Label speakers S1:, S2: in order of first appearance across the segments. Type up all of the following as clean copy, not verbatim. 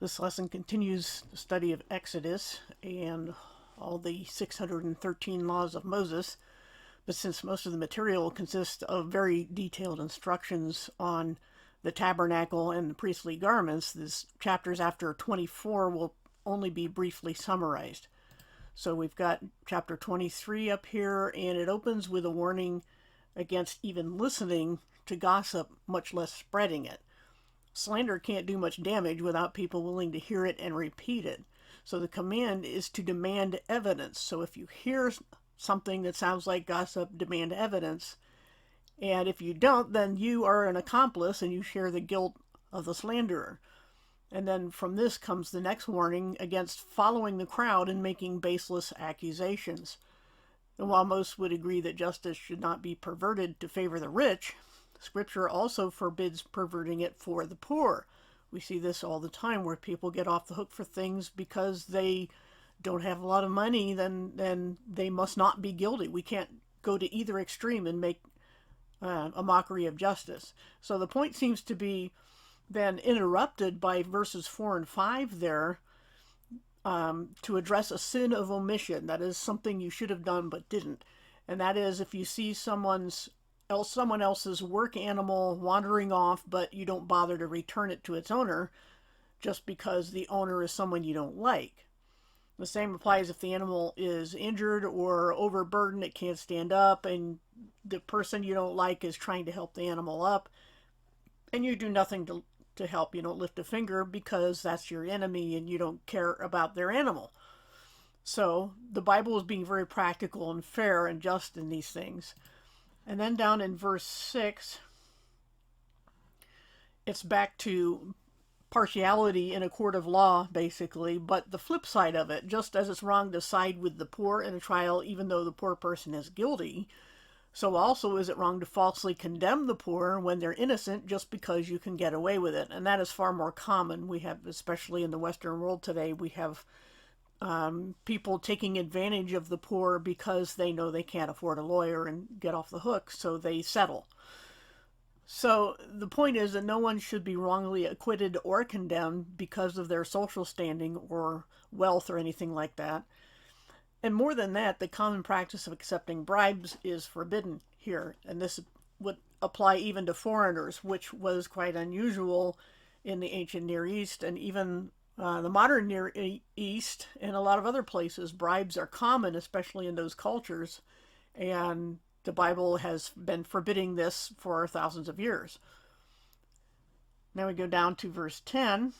S1: This lesson continues the study of Exodus and all the 613 laws of Moses. But since most of the material consists of very detailed instructions on the tabernacle and the priestly garments, this chapters after 24 will only be briefly summarized. So we've got chapter 23 up here, and it opens with a warning against even listening to gossip, much less spreading it. Slander can't do much damage without people willing to hear it and repeat it. So the command is to demand evidence. So if you hear something that sounds like gossip, demand evidence. And if you don't, then you are an accomplice and you share the guilt of the slanderer. And then from this comes the next warning against following the crowd and making baseless accusations. And while most would agree that justice should not be perverted to favor the rich, Scripture also forbids perverting it for the poor. We see this all the time where people get off the hook for things because they don't have a lot of money, then they must not be guilty. We can't go to either extreme and make a mockery of justice. So the point seems to be then interrupted by verses 4 and 5 there, to address a sin of omission. That is something you should have done but didn't. And that is if you see someone else's work animal wandering off, but you don't bother to return it to its owner just because the owner is someone you don't like. The same applies if the animal is injured or overburdened, it can't stand up, and the person you don't like is trying to help the animal up, and you do nothing to help. You don't lift a finger because that's your enemy and you don't care about their animal. So the Bible is being very practical and fair and just in these things. And then down in verse 6, it's back to partiality in a court of law, basically, but the flip side of it, just as it's wrong to side with the poor in a trial, even though the poor person is guilty, so also is it wrong to falsely condemn the poor when they're innocent just because you can get away with it. And that is far more common. We have, especially in the Western world today, we have people taking advantage of the poor because they know they can't afford a lawyer and get off the hook, so they settle. So the point is that no one should be wrongly acquitted or condemned because of their social standing or wealth or anything like that. And more than that, the common practice of accepting bribes is forbidden here. And this would apply even to foreigners, which was quite unusual in the ancient Near East and even the modern Near East and a lot of other places. Bribes are common, especially in those cultures. And the Bible has been forbidding this for thousands of years. Now we go down to verse 10.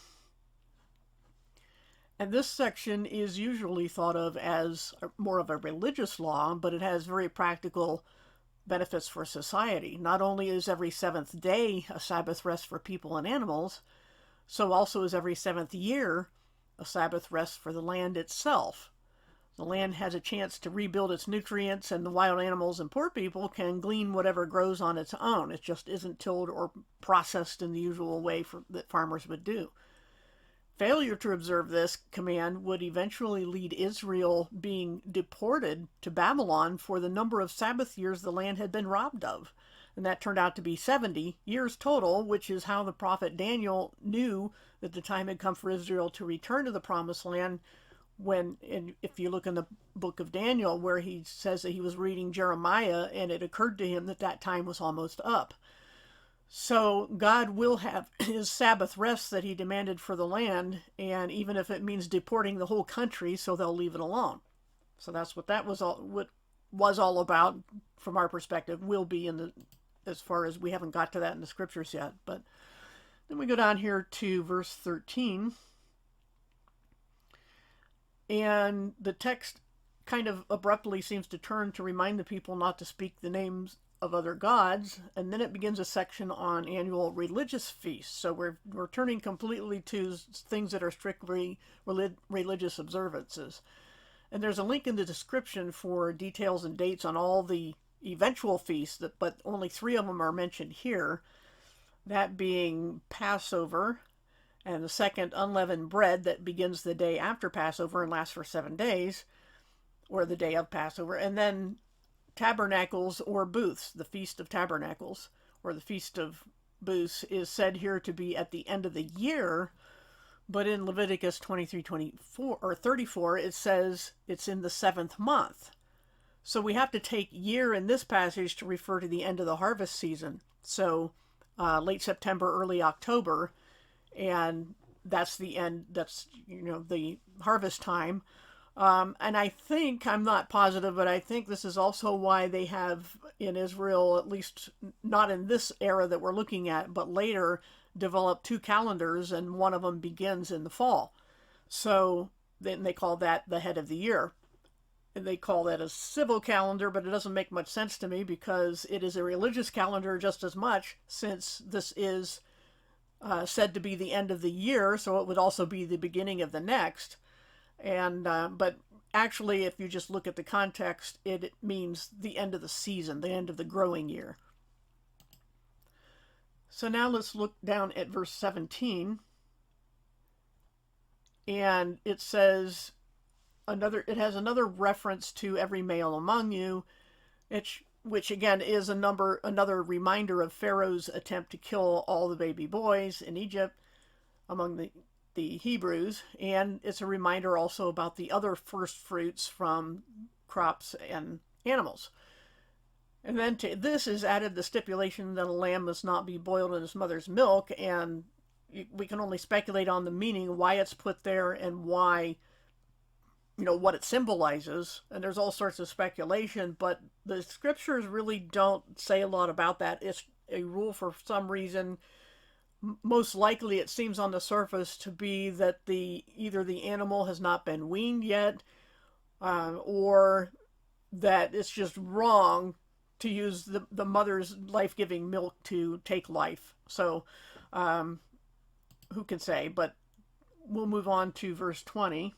S1: And this section is usually thought of as more of a religious law, but it has very practical benefits for society. Not only is every seventh day a Sabbath rest for people and animals, so also is every seventh year a Sabbath rest for the land itself. The land has a chance to rebuild its nutrients, and the wild animals and poor people can glean whatever grows on its own. It just isn't tilled or processed in the usual way that farmers would do. Failure to observe this command would eventually lead Israel being deported to Babylon for the number of Sabbath years the land had been robbed of. And that turned out to be 70 years total, which is how the prophet Daniel knew that the time had come for Israel to return to the promised land when, if you look in the book of Daniel, where he says that he was reading Jeremiah and it occurred to him that that time was almost up. So God will have his Sabbath rest that he demanded for the land, and even if it means deporting the whole country, so they'll leave it alone. So that's what that was all about from our perspective, will be as far as we haven't got to that in the scriptures yet. But then we go down here to verse 13. And the text kind of abruptly seems to turn to remind the people not to speak the names of other gods, and then it begins a section on annual religious feasts. So we're turning completely to things that are strictly religious observances. And there's a link in the description for details and dates on all the eventual feasts, but only 3 of them are mentioned here, that being Passover, and the second unleavened bread that begins the day after Passover and lasts for 7 days, or the day of Passover, and then Tabernacles or Booths, the Feast of Tabernacles, or the Feast of Booths, is said here to be at the end of the year, But in Leviticus 23:24 or 34, it says it's in the 7th month. So we have to take year in this passage to refer to the end of the harvest season. So late September, early October, and that's the end. That's the harvest time. And I think, I'm not positive, but I think this is also why they have in Israel, at least not in this era that we're looking at, but later, developed two calendars, and one of them begins in the fall. So then they call that the head of the year. And they call that a civil calendar, but it doesn't make much sense to me because it is a religious calendar just as much, since this is said to be the end of the year, so it would also be the beginning of the next. And but actually, if you just look at the context, it means the end of the season, the end of the growing year. So now let's look down at verse 17. And it says it has another reference to every male among you, which again is another reminder of Pharaoh's attempt to kill all the baby boys in Egypt among the Hebrews, and it's a reminder also about the other first fruits from crops and animals. And then to this is added the stipulation that a lamb must not be boiled in its mother's milk, and we can only speculate on the meaning, why it's put there, and why, what it symbolizes. And there's all sorts of speculation, but the scriptures really don't say a lot about that. It's a rule for some reason. Most likely it seems on the surface to be that either the animal has not been weaned yet, or that it's just wrong to use the mother's life-giving milk to take life. So who can say? But we'll move on to verse 20.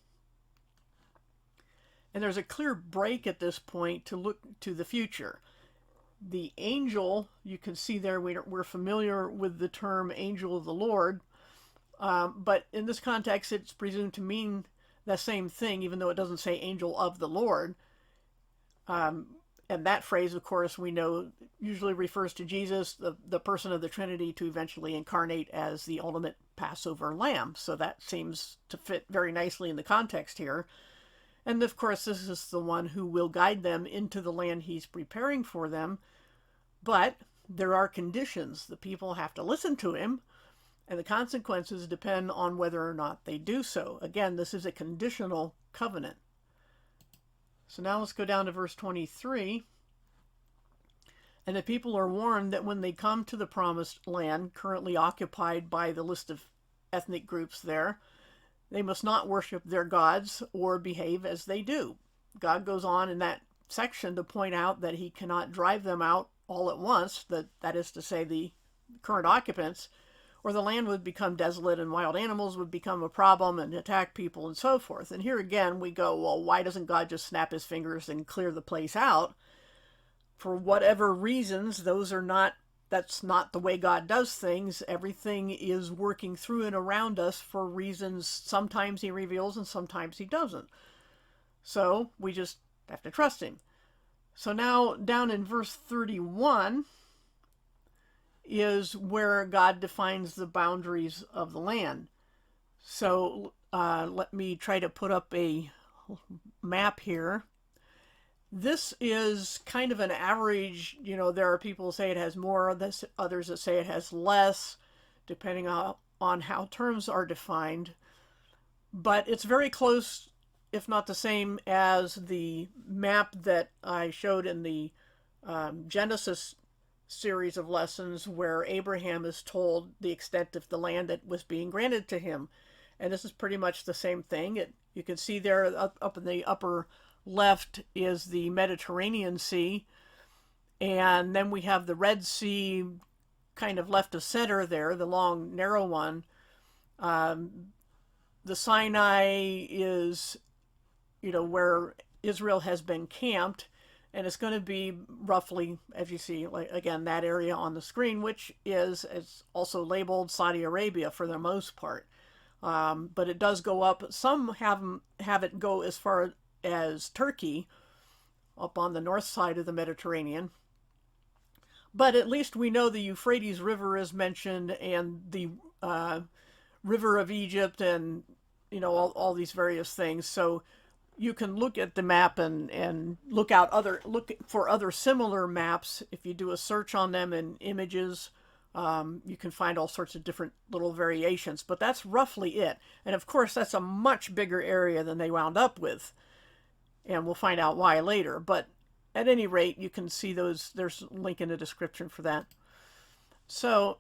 S1: And there's a clear break at this point to look to the future. The angel, you can see there, we're familiar with the term angel of the Lord, but in this context it's presumed to mean the same thing, even though it doesn't say angel of the Lord. And that phrase, of course, we know usually refers to Jesus, the person of the Trinity, to eventually incarnate as the ultimate Passover lamb. So that seems to fit very nicely in the context here. And of course, this is the one who will guide them into the land he's preparing for them. But there are conditions. The people have to listen to him, and the consequences depend on whether or not they do so. Again, this is a conditional covenant. So now let's go down to verse 23. And the people are warned that when they come to the promised land, currently occupied by the list of ethnic groups there, they must not worship their gods or behave as they do. God goes on in that section to point out that he cannot drive them out all at once, that is to say the current occupants, or the land would become desolate and wild animals would become a problem and attack people and so forth. And here again we go, well, why doesn't God just snap his fingers and clear the place out? For whatever reasons, that's not the way God does things. Everything is working through and around us for reasons sometimes he reveals and sometimes he doesn't. So we just have to trust him. So now down in verse 31 is where God defines the boundaries of the land. So let me try to put up a map here. This is kind of an average, there are people who say it has more, others that say it has less, depending on how terms are defined. But it's very close, if not the same, as the map that I showed in the Genesis series of lessons, where Abraham is told the extent of the land that was being granted to him. And this is pretty much the same thing. You can see there up in the upper left is the Mediterranean Sea, and then we have the Red Sea kind of left of center there, the long narrow one. The Sinai is where Israel has been camped, and it's going to be roughly, as you see, like again, that area on the screen, which is also labeled Saudi Arabia for the most part. But it does go up. Some have it go as far as Turkey, up on the north side of the Mediterranean. But at least we know the Euphrates River is mentioned, and the river of Egypt and, all these various things. So you can look at the map and look for other similar maps. If you do a search on them in images, you can find all sorts of different little variations, but that's roughly it. And of course, that's a much bigger area than they wound up with, and we'll find out why later. But at any rate, you can see those. There's a link in the description for that. So,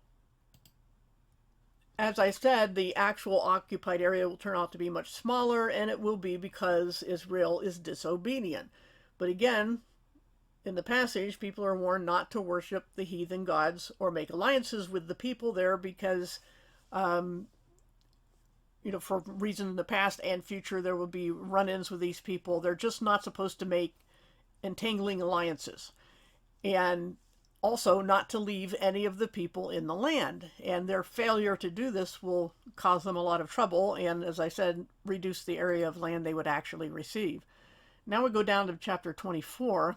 S1: as I said, the actual occupied area will turn out to be much smaller, and it will be because Israel is disobedient. But again, in the passage, people are warned not to worship the heathen gods or make alliances with the people there because, for reasons in the past and future, there will be run-ins with these people. They're just not supposed to make entangling alliances. And also not to leave any of the people in the land. And their failure to do this will cause them a lot of trouble and, as I said, reduce the area of land they would actually receive. Now we go down to chapter 24.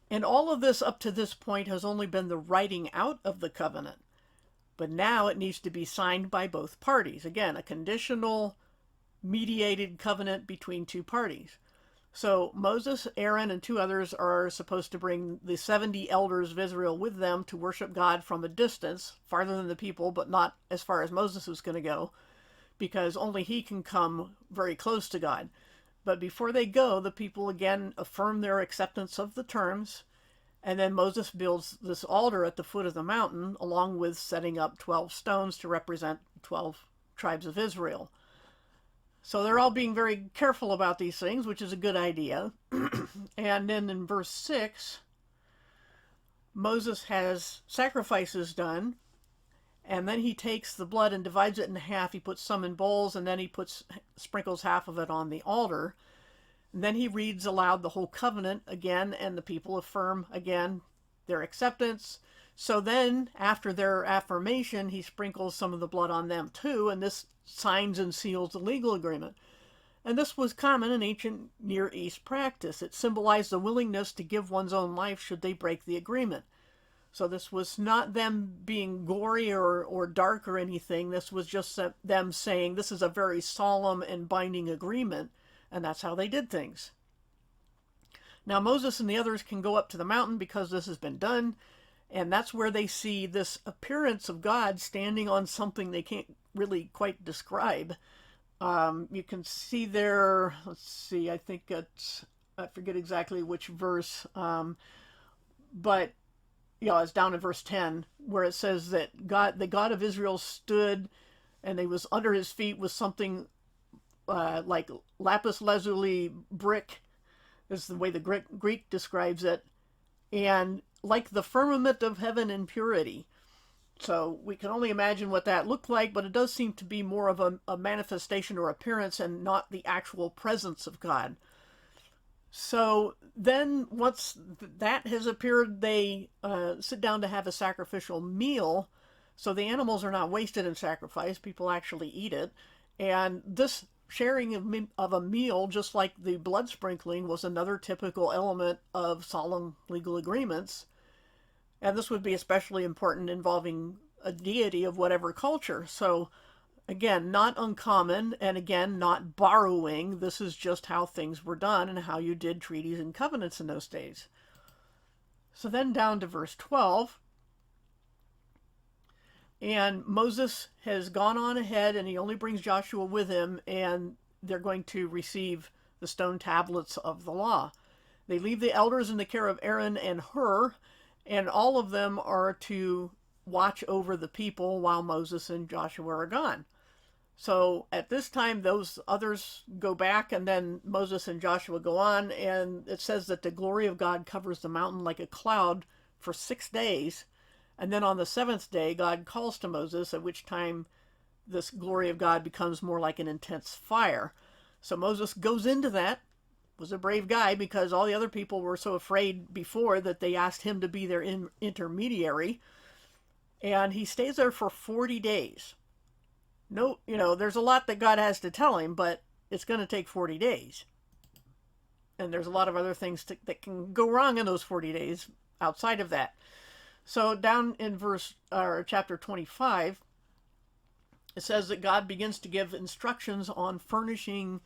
S1: And all of this up to this point has only been the writing out of the covenant. But now it needs to be signed by both parties. Again, a conditional, mediated covenant between two parties. So Moses, Aaron, and 2 others are supposed to bring the 70 elders of Israel with them to worship God from a distance, farther than the people, but not as far as Moses was going to go, because only he can come very close to God. But before they go, the people again affirm their acceptance of the terms, and then Moses builds this altar at the foot of the mountain, along with setting up 12 stones to represent 12 tribes of Israel. So they're all being very careful about these things, which is a good idea. And then in verse 6, Moses has sacrifices done, and then he takes the blood and divides it in half. He puts some in bowls, and then he sprinkles half of it on the altar. And then he reads aloud the whole covenant again, and the people affirm again their acceptance. So then, after their affirmation, he sprinkles some of the blood on them too, and this signs and seals the legal agreement. And this was common in ancient Near East practice. It symbolized the willingness to give one's own life should they break the agreement. So this was not them being gory or dark or anything. This was just them saying this is a very solemn and binding agreement, and that's how they did things. Now Moses and the others can go up to the mountain because this has been done, and that's where they see this appearance of God standing on something they can't really quite describe. You can see there, let's see, I think I forget exactly which verse, but it's down in verse 10 where it says that the God of Israel stood, and they was under his feet was something like lapis lazuli brick, is the way the Greek describes it, and like the firmament of heaven in purity. So we can only imagine what that looked like, but it does seem to be more of a manifestation or appearance and not the actual presence of God. So then once that has appeared, they sit down to have a sacrificial meal. So the animals are not wasted in sacrifice. People actually eat it. And this sharing of a meal, just like the blood sprinkling, was another typical element of solemn legal agreements. And this would be especially important involving a deity of whatever culture. So, again, not uncommon, and again, not borrowing. This is just how things were done and how you did treaties and covenants in those days. So then down to verse 12. And Moses has gone on ahead, and he only brings Joshua with him, and they're going to receive the stone tablets of the law. They leave the elders in the care of Aaron and Hur, and all of them are to watch over the people while Moses and Joshua are gone. So at this time, those others go back, and then Moses and Joshua go on, and it says that the glory of God covers the mountain like a cloud for 6 days. And then on the 7th day, God calls to Moses, at which time this glory of God becomes more like an intense fire. So Moses goes into that, was a brave guy, because all the other people were so afraid before that they asked him to be their intermediary. And he stays there for 40 days. No, there's a lot that God has to tell him, but it's going to take 40 days. And there's a lot of other things that can go wrong in those 40 days outside of that. So down in chapter 25, it says that God begins to give instructions on furnishing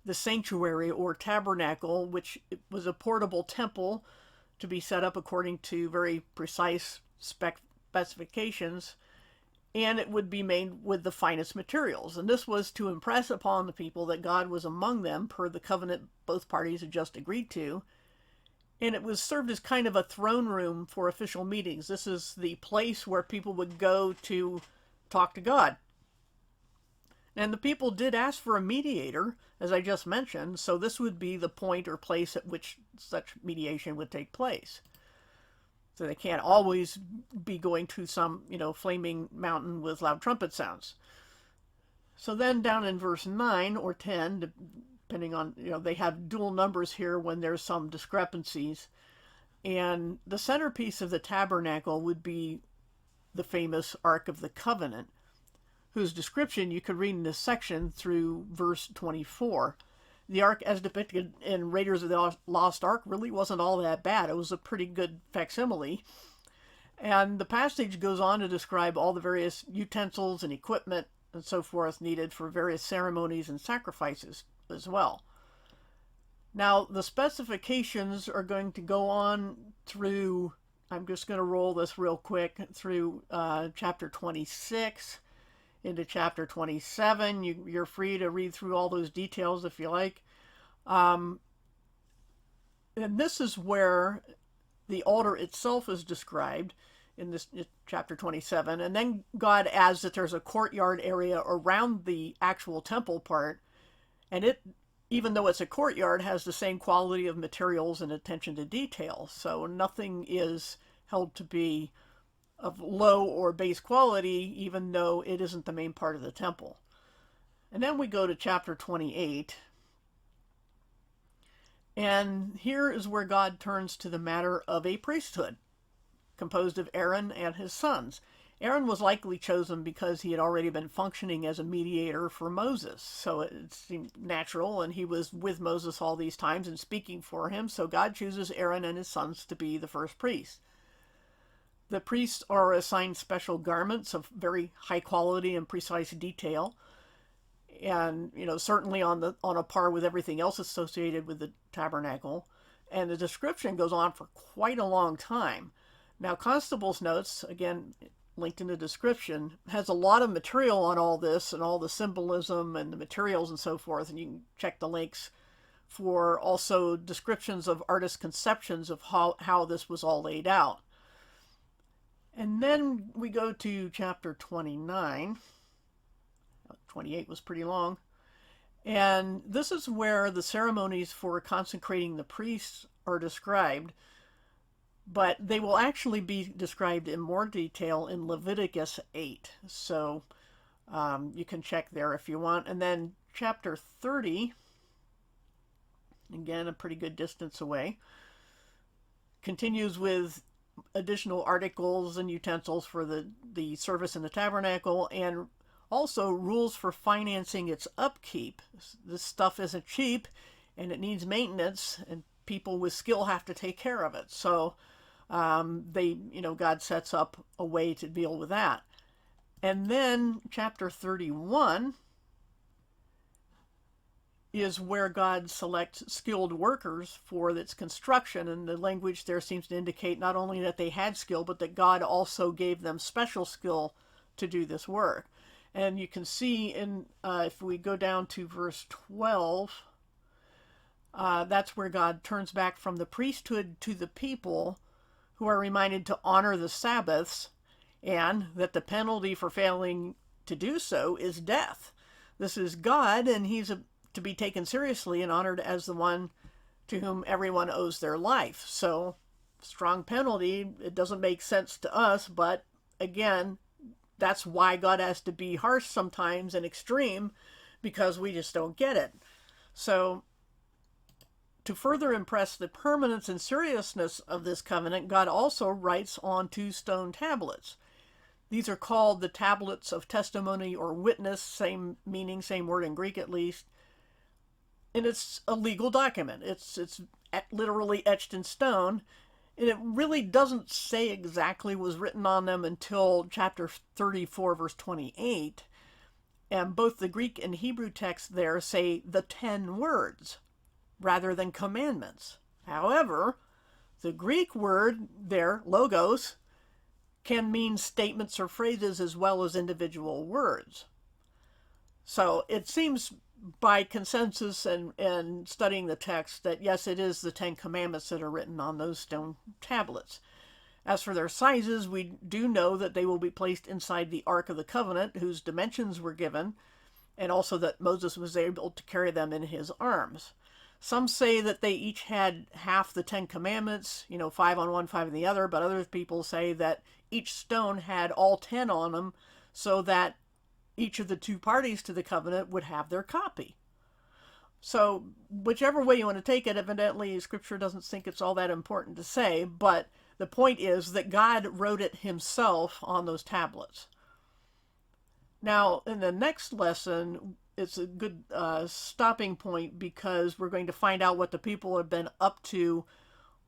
S1: the sanctuary or tabernacle, which was a portable temple to be set up according to very precise specifications, and it would be made with the finest materials. And this was to impress upon the people that God was among them per the covenant both parties had just agreed to. And it was served as kind of a throne room for official meetings. This is the place where people would go to talk to God. And the people did ask for a mediator, as I just mentioned, so this would be the point or place at which such mediation would take place. So they can't always be going to some, flaming mountain with loud trumpet sounds. So then down in verse 9 or 10, depending on, they have dual numbers here when there's some discrepancies. And the centerpiece of the tabernacle would be the famous Ark of the Covenant, whose description you could read in this section through verse 24. The Ark, as depicted in Raiders of the Lost Ark, really wasn't all that bad. It was a pretty good facsimile. And the passage goes on to describe all the various utensils and equipment and so forth needed for various ceremonies and sacrifices as well. Now, the specifications are going to go on through, I'm just going to roll this real quick, through chapter 26 into chapter 27. You're free to read through all those details if you like. And this is where the altar itself is described in this chapter 27. And then God adds that there's a courtyard area around the actual temple part. And it, even though it's a courtyard, has the same quality of materials and attention to detail. So nothing is held to be of low or base quality, even though it isn't the main part of the temple. And then we go to chapter 28. And here is where God turns to the matter of a priesthood, composed of Aaron and his sons. Aaron was likely chosen because he had already been functioning as a mediator for Moses, so it seemed natural, and he was with Moses all these times and speaking for him, so God chooses Aaron and his sons to be the first priests. The priests are assigned special garments of very high quality and precise detail, and certainly on a par with everything else associated with the tabernacle. And the description goes on for quite a long time. Now, Constable's notes, again linked in the description, has a lot of material on all this and all the symbolism and the materials and so forth, and you can check the links for also descriptions of artist conceptions of how this was all laid out. And then we go to chapter 29. 28 was pretty long. And this is where the ceremonies for consecrating the priests are described. But they will actually be described in more detail in Leviticus 8. So you can check there if you want. And then chapter 30, again, a pretty good distance away, continues with additional articles and utensils for the service in the tabernacle, and also rules for financing its upkeep. This stuff isn't cheap, and it needs maintenance, and people with skill have to take care of it. So God sets up a way to deal with that. And then chapter 31 is where God selects skilled workers for its construction, and the language there seems to indicate not only that they had skill, but that God also gave them special skill to do this work. And you can see in if we go down to verse 12, that's where God turns back from the priesthood to the people, who are reminded to honor the Sabbaths, and that the penalty for failing to do so is death. This is God, and he's to be taken seriously and honored as the one to whom everyone owes their life. So, strong penalty. It doesn't make sense to us, but again, that's why God has to be harsh sometimes and extreme, because we just don't get it. So, to further impress the permanence and seriousness of this covenant, God also writes on 2 stone tablets. These are called the tablets of testimony or witness, same meaning, same word in Greek at least. And it's a legal document. It's literally etched in stone. And it really doesn't say exactly what was written on them until chapter 34, verse 28. And both the Greek and Hebrew texts there say the 10 words rather than commandments. However, the Greek word there, logos, can mean statements or phrases as well as individual words. So it seems by consensus and studying the text that yes, it is the 10 commandments that are written on those stone tablets. As for their sizes, we do know that they will be placed inside the Ark of the Covenant, whose dimensions were given, and also that Moses was able to carry them in his arms. Some say that they each had half the 10 commandments, 5 on one, 5 on the other, but other people say that each stone had all 10 on them so that each of the two parties to the covenant would have their copy. So whichever way you want to take it, evidently Scripture doesn't think it's all that important to say, but the point is that God wrote it himself on those tablets. Now, in the next lesson, it's a good stopping point because we're going to find out what the people have been up to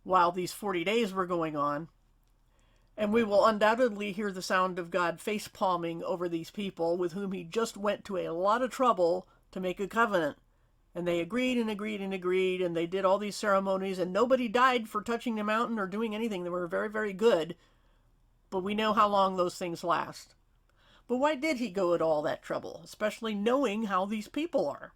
S1: while these 40 days were going on. And we will undoubtedly hear the sound of God face-palming over these people with whom he just went to a lot of trouble to make a covenant. And they agreed and agreed and agreed, and they did all these ceremonies, and nobody died for touching the mountain or doing anything. They were very, very good. But we know how long those things last. But why did he go at all that trouble, especially knowing how these people are?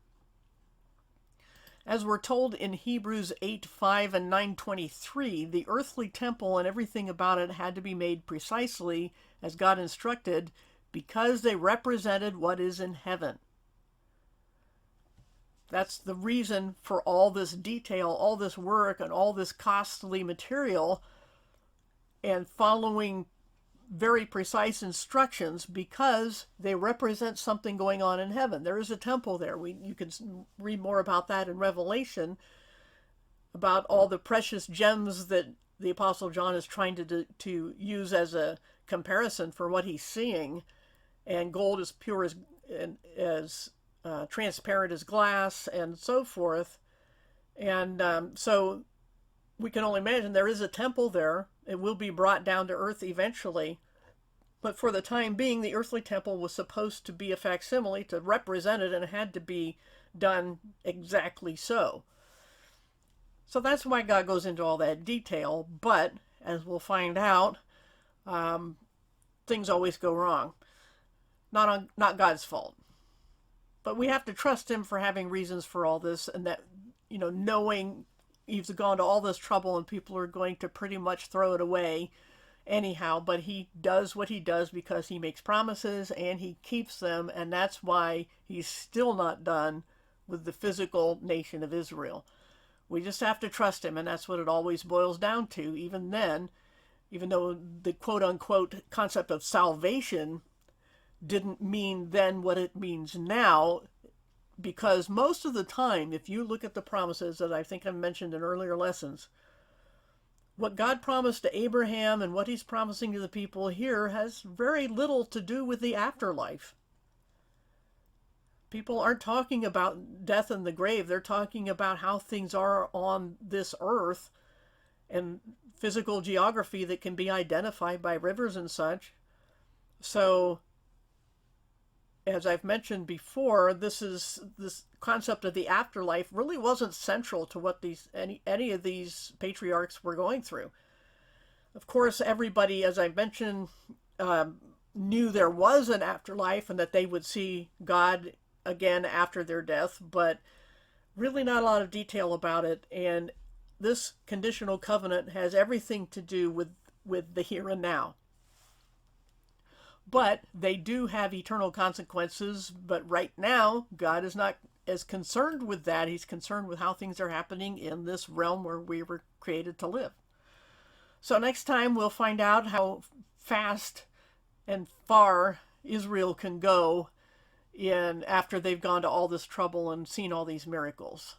S1: As we're told in Hebrews 8:5 and 9:23, the earthly temple and everything about it had to be made precisely as God instructed because they represented what is in heaven. That's the reason for all this detail, all this work, and all this costly material, and following very precise instructions because they represent something going on in heaven. There is a temple there. You can read more about that in Revelation, about all the precious gems that the Apostle John is trying to use as a comparison for what he's seeing. And gold is pure as transparent as glass, and so forth. And so we can only imagine there is a temple there. It will be brought down to earth eventually. But for the time being, the earthly temple was supposed to be a facsimile to represent it, and it had to be done exactly so. So that's why God goes into all that detail. But, as we'll find out, things always go wrong. Not God's fault. But we have to trust him for having reasons for all this, and that, knowing he's gone to all this trouble and people are going to pretty much throw it away anyhow, but he does what he does because he makes promises and he keeps them, and that's why he's still not done with the physical nation of Israel. We just have to trust him, and that's what it always boils down to. Even then, even though the quote-unquote concept of salvation didn't mean then what it means now, because most of the time, if you look at the promises that I think I mentioned in earlier lessons, what God promised to Abraham and what he's promising to the people here has very little to do with the afterlife. People aren't talking about death and the grave. They're talking about how things are on this earth and physical geography that can be identified by rivers and such. So, as I've mentioned before, this concept of the afterlife really wasn't central to what any of these patriarchs were going through. Of course, everybody, as I mentioned, knew there was an afterlife and that they would see God again after their death, but really not a lot of detail about it. And this conditional covenant has everything to do with the here and now. But they do have eternal consequences, but right now, God is not as concerned with that. He's concerned with how things are happening in this realm where we were created to live. So next time we'll find out how fast and far Israel can go after they've gone to all this trouble and seen all these miracles.